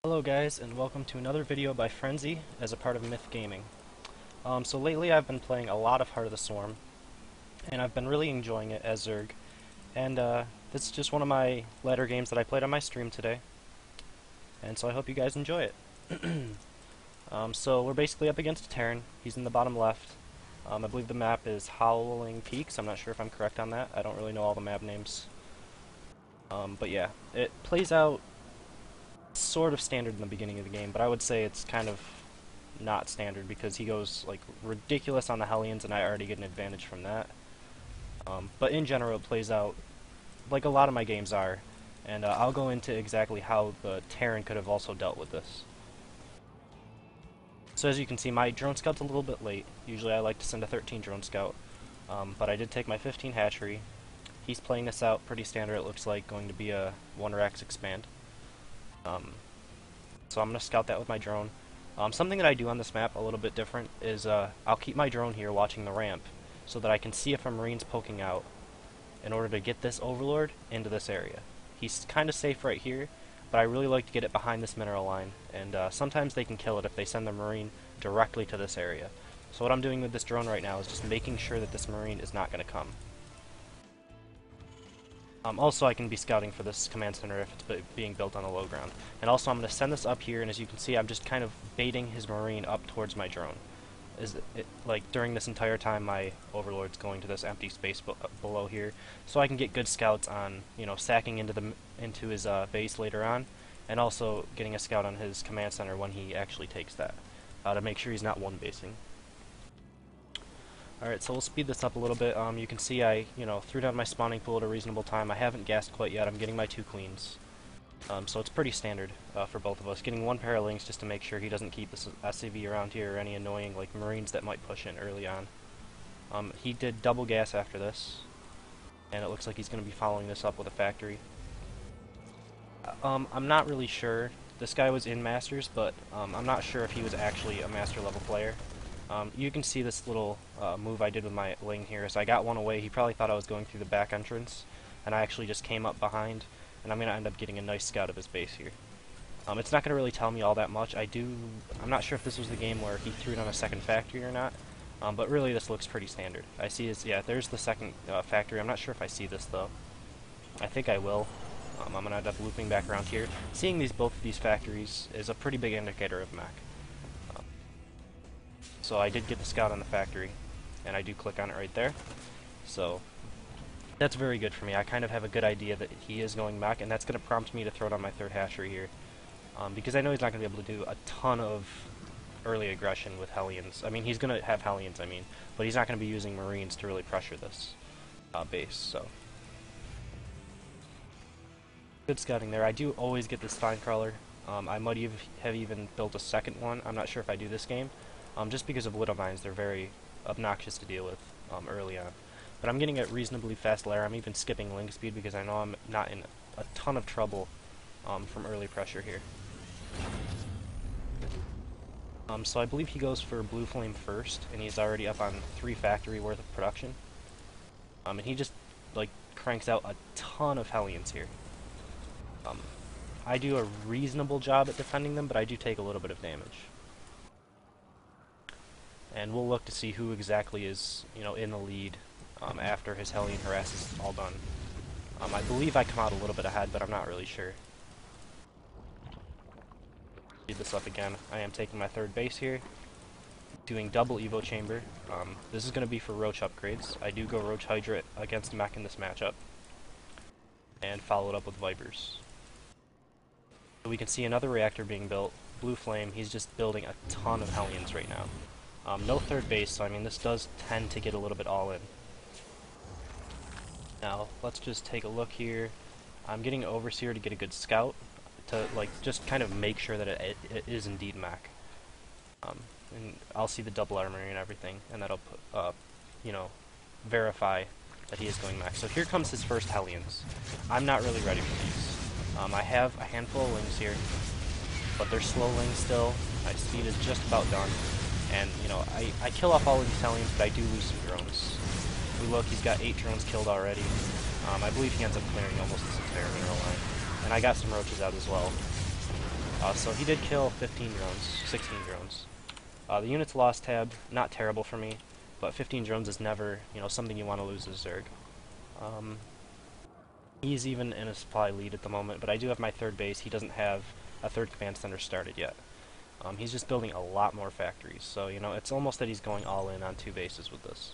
Hello guys, and welcome to another video by Frenzy as a part of Myth Gaming. So lately I've been playing a lot of Heart of the Swarm, and I've been really enjoying it as Zerg. And this is just one of my latter games that I played on my stream today, and so I hope you guys enjoy it. So we're basically up against Terran. He's in the bottom left. I believe the map is Howling Peaks. I'm not sure if I'm correct on that. I don't really know all the map names. But yeah, it plays out sort of standard in the beginning of the game, but I would say it's kind of not standard because he goes like ridiculous on the Hellions, and I already get an advantage from that. But in general, it plays out like a lot of my games are, and I'll go into exactly how the Terran could have also dealt with this. So as you can see, my drone scout's a little bit late. Usually I like to send a 13 drone scout, but I did take my 15 hatchery. He's playing this out pretty standard. It looks like going to be a 1-Rax expand. So I'm going to scout that with my drone. Something that I do on this map a little bit different is I'll keep my drone here watching the ramp so that I can see if a marine's poking out in order to get this overlord into this area. He's kind of safe right here, but I really like to get it behind this mineral line, and sometimes they can kill it if they send the marine directly to this area. So what I'm doing with this drone right now is just making sure that this marine is not going to come. Also, I can be scouting for this command center if it's being built on a low ground. And also, I'm going to send this up here, and as you can see, I'm just kind of baiting his marine up towards my drone. Like, during this entire time, my overlord's going to this empty space below here, so I can get good scouts on, sacking into his base later on, and also getting a scout on his command center when he actually takes that, to make sure he's not one-basing. Alright, so we'll speed this up a little bit. You can see I, threw down my spawning pool at a reasonable time. I haven't gassed quite yet. I'm getting my 2 queens. So it's pretty standard for both of us. Getting 1 pair of links just to make sure he doesn't keep this SCV around here or any annoying marines that might push in early on. He did double gas after this, and it looks like he's going to be following this up with a factory. I'm not really sure. This guy was in Masters, but I'm not sure if he was actually a Master level player. You can see this little move I did with my Ling here. So I got one away. He probably thought I was going through the back entrance, and I actually just came up behind, and I'm going to end up getting a nice scout of his base here. It's not going to really tell me all that much. I'm not sure if this was the game where he threw down a second factory or not, but really this looks pretty standard. I see his, yeah, there's the second factory. I'm not sure if I see this though. I think I will. I'm going to end up looping back around here. Seeing both of these factories is a pretty big indicator of mech. So I did get the scout on the factory, and I do click on it right there. So that's very good for me. I kind of have a good idea that he is going mech, and that's going to prompt me to throw down my 3rd hatchery here. Because I know he's not going to be able to do a ton of early aggression with Hellions. I mean, he's going to have Hellions, but he's not going to be using Marines to really pressure this base. So good scouting there. I do always get this Spine Crawler. I might have even built a second one. I'm not sure if I do this game. Just because of Widow Mines, they're very obnoxious to deal with early on. But I'm getting a reasonably fast lair. I'm even skipping link speed because I know I'm not in a ton of trouble from early pressure here. So I believe he goes for Blue Flame first, and he's already up on 3 factory worth of production. And he just cranks out a ton of Hellions here. I do a reasonable job at defending them, but I do take a little bit of damage. And we'll look to see who exactly is, in the lead after his Hellion harass is all done. I believe I come out a little bit ahead, but I'm not really sure. Speed this up again. I am taking my 3rd base here, doing double Evo Chamber. This is going to be for Roach upgrades. I do go Roach Hydra against mech in this matchup, and follow it up with Vipers. So we can see another reactor being built. Blue Flame, he's just building a ton of Hellions right now. No 3rd base, so this does tend to get a little bit all in. Now, let's just take a look here. I'm getting an Overseer to get a good scout, to just kind of make sure that it is indeed mech. And I'll see the double armory and everything, and that'll put, verify that he is going mech. So here comes his first Hellions. I'm not really ready for these. I have a handful of lings here, but they're slow lings still. My speed is just about done. And, I kill off all of these Hellions, but I do lose some drones. If we look, he's got 8 drones killed already. I believe he ends up clearing almost this entire mineral line. And I got some roaches out as well. So he did kill 15 drones, 16 drones. The units lost tab, not terrible for me, but 15 drones is never, something you want to lose as Zerg. He's even in a supply lead at the moment, but I do have my third base. He doesn't have a third command center started yet. He's just building a lot more factories, so it's almost that he's going all in on 2 bases with this.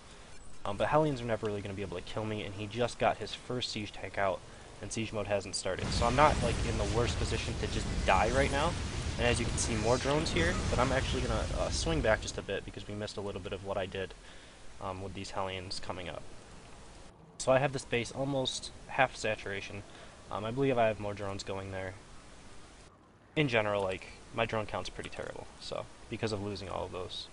But Hellions are never really going to be able to kill me, and he just got his first siege tank out, and siege mode hasn't started. So I'm not like in the worst position to just die right now. And as you can see, more drones here, but I'm actually going to swing back just a bit because we missed a little bit of what I did with these Hellions coming up. So I have this base almost half saturation. I believe I have more drones going there. In general, like, my drone count's pretty terrible, so, because of losing all of those.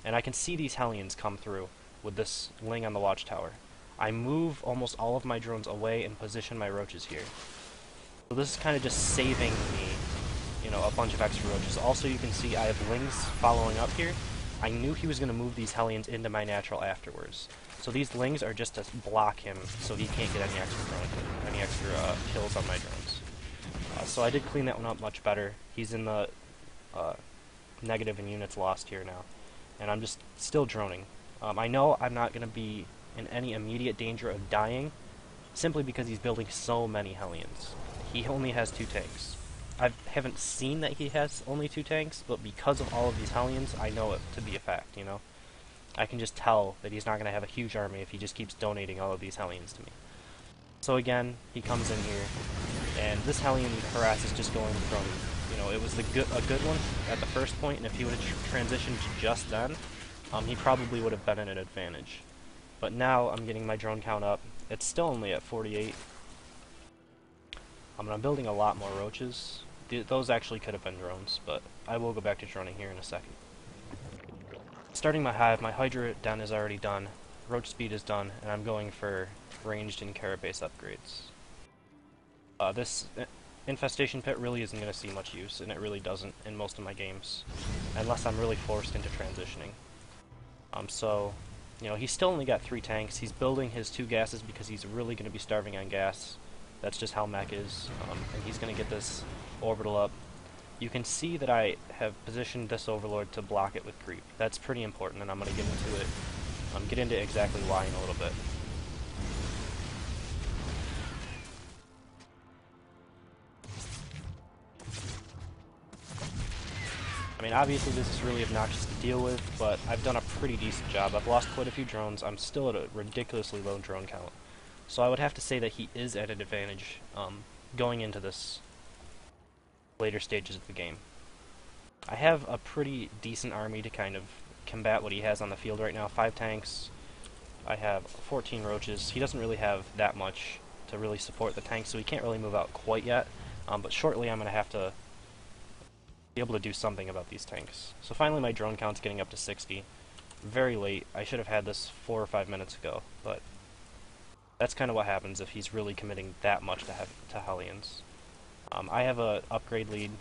And I can see these Hellions come through with this Ling on the watchtower. I move almost all of my drones away and position my roaches here. So this is kind of just saving me, a bunch of extra roaches. Also, you can see I have Lings following up here. I knew he was going to move these Hellions into my natural afterwards. So these Lings are just to block him so he can't get any extra kills on my drones. So I did clean that one up much better. He's in the negative in units lost here now. And I'm just still droning. I know I'm not going to be in any immediate danger of dying, simply because he's building so many Hellions. He only has 2 tanks. I haven't seen that he has only 2 tanks, but because of all of these Hellions, I know it to be a fact, I can just tell that he's not going to have a huge army if he just keeps donating all of these Hellions to me. So again, he comes in here, and this Hellion harass is just going from, it was a good one at the first point, and if he would have transitioned just then, he probably would have been at an advantage. But now I'm getting my drone count up. It's still only at 48. I'm building a lot more roaches. Those actually could have been drones, but I will go back to droning here in a second. Starting my hive, my Hydra den is already done, roach speed is done, and I'm going for ranged and carapace upgrades. This infestation pit really isn't going to see much use, and it really doesn't in most of my games, unless I'm really forced into transitioning. So, he's still only got 3 tanks. He's building his 2 gases because he's really going to be starving on gas. That's just how mech is, and he's going to get this orbital up. You can see that I have positioned this Overlord to block it with creep. That's pretty important, and I'm going to get into it. Get into exactly why in a little bit. Obviously this is really obnoxious to deal with, but I've done a pretty decent job. I've lost quite a few drones. I'm still at a ridiculously low drone count. So I would have to say that he is at an advantage going into this later stages of the game. I have a pretty decent army to kind of combat what he has on the field right now. 5 tanks. I have 14 roaches. He doesn't really have that much to really support the tanks, so he can't really move out quite yet. But shortly I'm going to have to be able to do something about these tanks. So finally my drone count's getting up to 60. Very late. I should have had this 4 or 5 minutes ago, but that's kind of what happens if he's really committing that much to Hellions. I have a upgrade lead,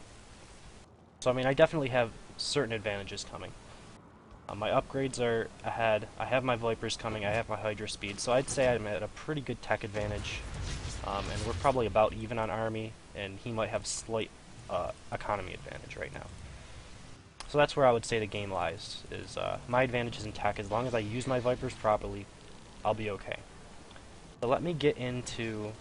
so I definitely have certain advantages coming. My upgrades are ahead. I have my Vipers coming. I have my Hydra speed, so I'd say I'm at a pretty good tech advantage. And we're probably about even on army, and he might have slight economy advantage right now. So that's where I would say the game lies, is my advantage is in tech. As long as I use my Vipers properly, I'll be okay. So let me get into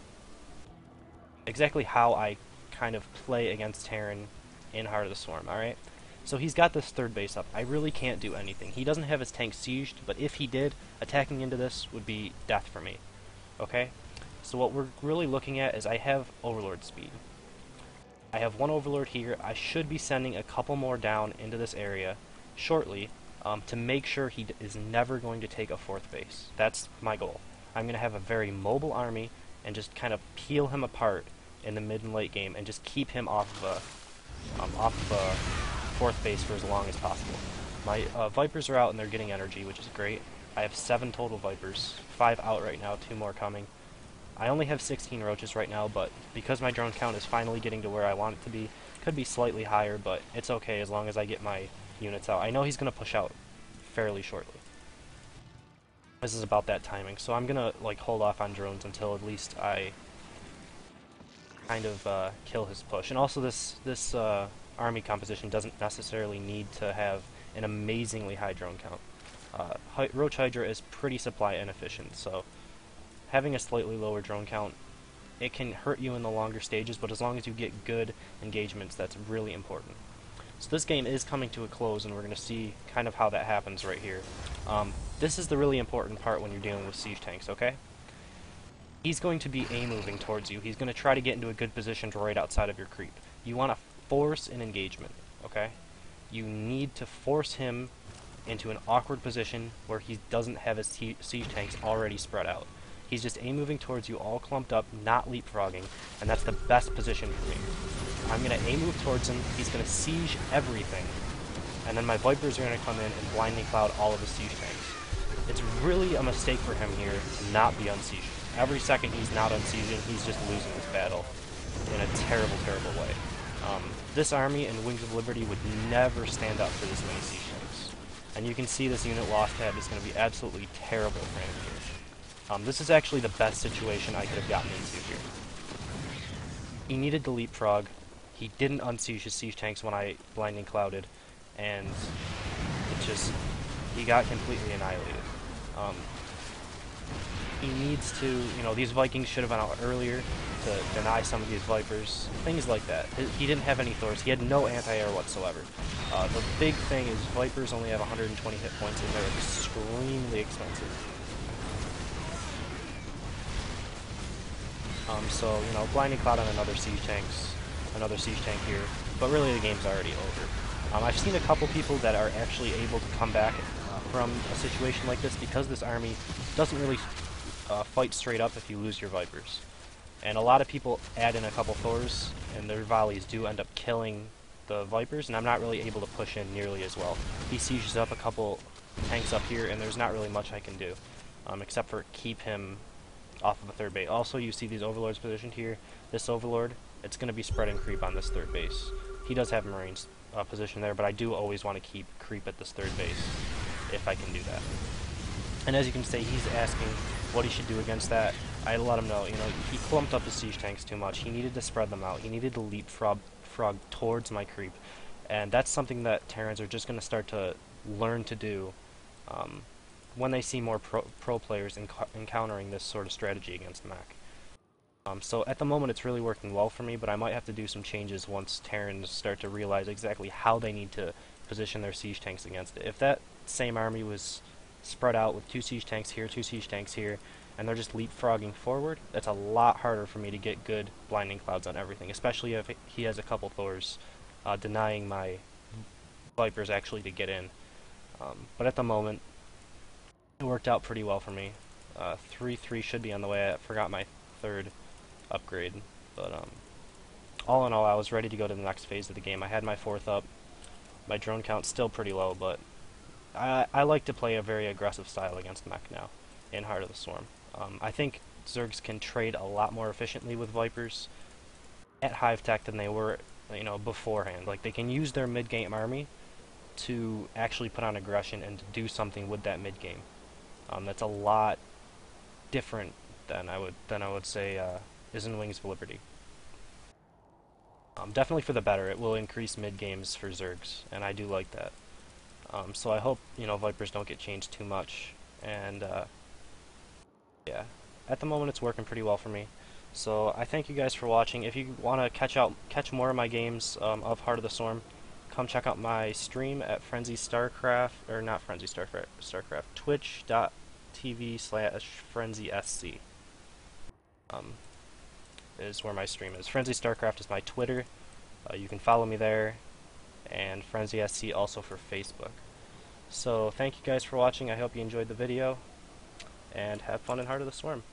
exactly how I kind of play against Terran in Heart of the Swarm, alright? So he's got this third base up. I really can't do anything. He doesn't have his tank sieged, but if he did, attacking into this would be death for me. Okay? So what we're really looking at is I have Overlord speed. I have 1 Overlord here. I should be sending a couple more down into this area shortly to make sure he is never going to take a 4th base. That's my goal. I'm going to have a very mobile army and just kind of peel him apart in the mid and late game and just keep him off of a 4th base for as long as possible. My Vipers are out and they're getting energy, which is great. I have 7 total Vipers, 5 out right now, 2 more coming. I only have 16 roaches right now, but because my drone count is finally getting to where I want it to be, could be slightly higher, but it's okay as long as I get my units out. I know he's going to push out fairly shortly. This is about that timing, so I'm going to hold off on drones until at least I kind of kill his push. And also this army composition doesn't necessarily need to have an amazingly high drone count. Roach Hydra is pretty supply inefficient, so having a slightly lower drone count, it can hurt you in the longer stages, but as long as you get good engagements, that's really important. So this game is coming to a close, and we're going to see kind of how that happens right here. This is the really important part when you're dealing with siege tanks, okay? He's going to be A-moving towards you. He's going to try to get into a good position right outside of your creep. You want to force an engagement, okay? You need to force him into an awkward position where he doesn't have his siege tanks already spread out. He's just A-moving towards you, all clumped up, not leapfrogging, and that's the best position for me. I'm going to A-move towards him, he's going to siege everything, and then my Vipers are going to come in and blinding cloud all of his siege tanks. It's really a mistake for him here to not be unsieging. Every second he's not unsieging, he's just losing this battle in a terrible, terrible way. This army in Wings of Liberty would never stand up for this many siege tanks. And you can see this unit loss tab is going to be absolutely terrible for him here. This is actually the best situation I could have gotten into here. He needed to leapfrog. He didn't unsiege his siege tanks when I blinding clouded, and it just, he got completely annihilated. He needs to, you know, these Vikings should have been out earlier to deny some of these Vipers, things like that. He didn't have any Thors, he had no anti-air whatsoever. The big thing is Vipers only have 120 hit points and they're extremely expensive. So, you know, blinding cloud on another siege tank here, but really the game's already over. I've seen a couple people that are actually able to come back from a situation like this because this army doesn't really fight straight up if you lose your Vipers. And a lot of people add in a couple Thors, and their volleys do end up killing the Vipers, and I'm not really able to push in nearly as well. He sieges up a couple tanks up here, and there's not really much I can do, except for keep him off of a third base. Also, you see these Overlords positioned here. This Overlord, it's going to be spreading creep on this third base. He does have Marines positioned there, but I do always want to keep creep at this third base if I can do that. And as you can see, he's asking what he should do against that. I let him know, you know, he clumped up his siege tanks too much. He needed to spread them out. He needed to leapfrog towards my creep. And that's something that Terrans are just going to start to learn to do when they see more pro players encountering this sort of strategy against mech. So at the moment it's really working well for me, but I might have to do some changes once Terrans start to realize exactly how they need to position their siege tanks against it. If that same army was spread out with 2 siege tanks here, 2 siege tanks here, and they're just leapfrogging forward, that's a lot harder for me to get good blinding clouds on everything, especially if he has a couple Thors denying my Vipers actually to get in. But at the moment, it worked out pretty well for me. 3-3 should be on the way. I forgot my third upgrade, but all in all, I was ready to go to the next phase of the game. I had my 4th up. My drone count's still pretty low, but I like to play a very aggressive style against mech now in Heart of the Swarm. I think Zergs can trade a lot more efficiently with Vipers at Hive Tech than they were, you know, beforehand. Like, they can use their mid-game army to actually put on aggression and to do something with that mid-game. That's a lot different than I would say is in Wings of Liberty. Definitely for the better. It will increase mid-games for Zergs, and I do like that. So I hope, you know, Vipers don't get changed too much, and yeah, at the moment it's working pretty well for me. So I thank you guys for watching. If you want to catch more of my games of Heart of the Storm, come check out my stream at Frenzy Starcraft, or not Frenzy Starcraft, twitch.tv/FrenzySC is where my stream is. Frenzy Starcraft is my Twitter. You can follow me there, and FrenzySC also for Facebook. So thank you guys for watching. I hope you enjoyed the video, and have fun in Heart of the Swarm.